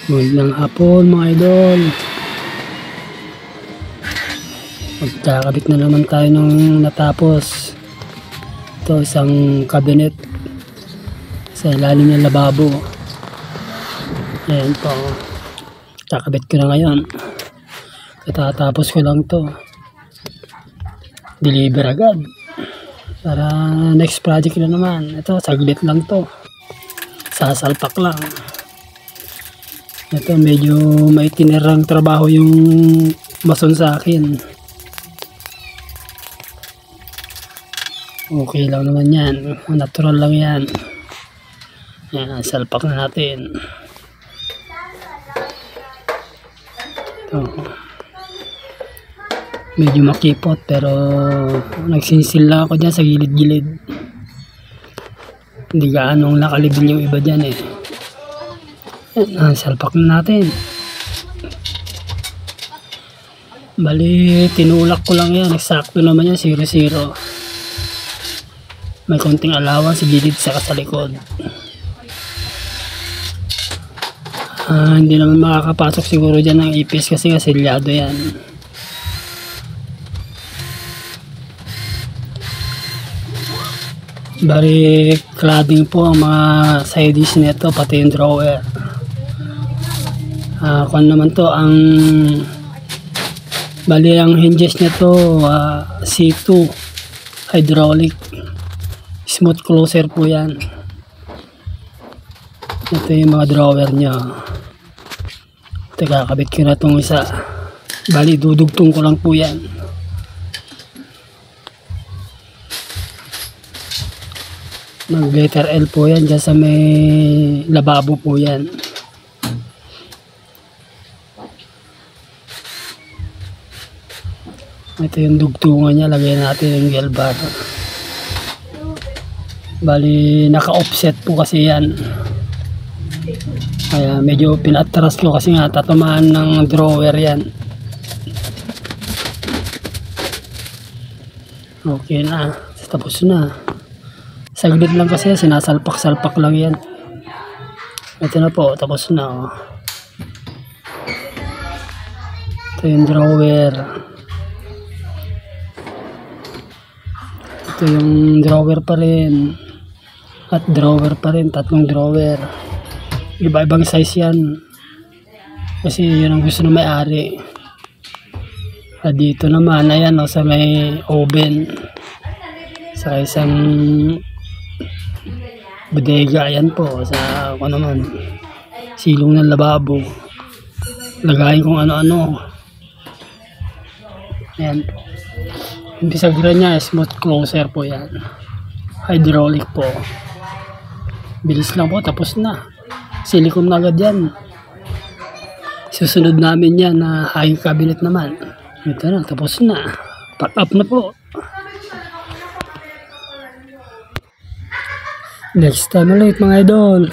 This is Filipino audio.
Magandang hapon mga idol. Magkakabit na naman tayo ng natapos. Ito isang cabinet sa ilalim ng lababo. Ayan po. Kakabit ko na ngayon. Katatapos ko lang to. Deliver agad. Para next project na naman. Ito saglit lang to. Sasalpak lang. Ito medyo may tinirang trabaho yung mason sa akin. Okay lang naman yan. Natural lang yan. Yan, salpak na natin. Ito. Medyo makipot pero nagsinsil lang ako dyan sa gilid-gilid. Hindi gaanong nakalibil yung iba dyan eh. Salpak na natin. Bali tinulak ko lang yan, eksakto naman yan, 0-0. May konting allowance sa gilid saka sa likod. Hindi naman makakapasok siguro dyan ng ipis kasi nga selyado yan. Bali cladding po ang mga sides nito, pati yung drawer. Kung naman to ang bali ang hinges nito C2 hydraulic smooth closer po yan. Ito yung mga drawer nya. Kakabit ko na itong isa. Bali dudugtong ko lang po yan. Mag letter L po yan dyan sa may lababo po yan. Ito yung dugtungan niya, lagay natin yung gel bar. Bali naka-offset po kasi yan. Kaya medyo pinatras ko kasi nga tatamaan ng drawer yan. Okay na, tapos na. Saglit lang kasi sinasalpak-salpak lang yan. Ito na po, tapos na. Ito yung drawer. Ito yung drawer pa rin. At drawer pa rin, tatlong drawer. Iba-ibang size yan. Kasi yun ang gusto ng may-ari. At dito naman, ayan o, sa may oven. Sa isang bodega, ayan po. Sa ako naman, silong ng lababo. Lagayin kung ano-ano. Ayan po. Yung bisagra niya, smooth closer po yan. Hydraulic po. Bilis lang po, tapos na. Silicone na agad yan. Susunod namin yan na high cabinet naman. Ito na, tapos na. Pack up na po. Next time ulit mga idol.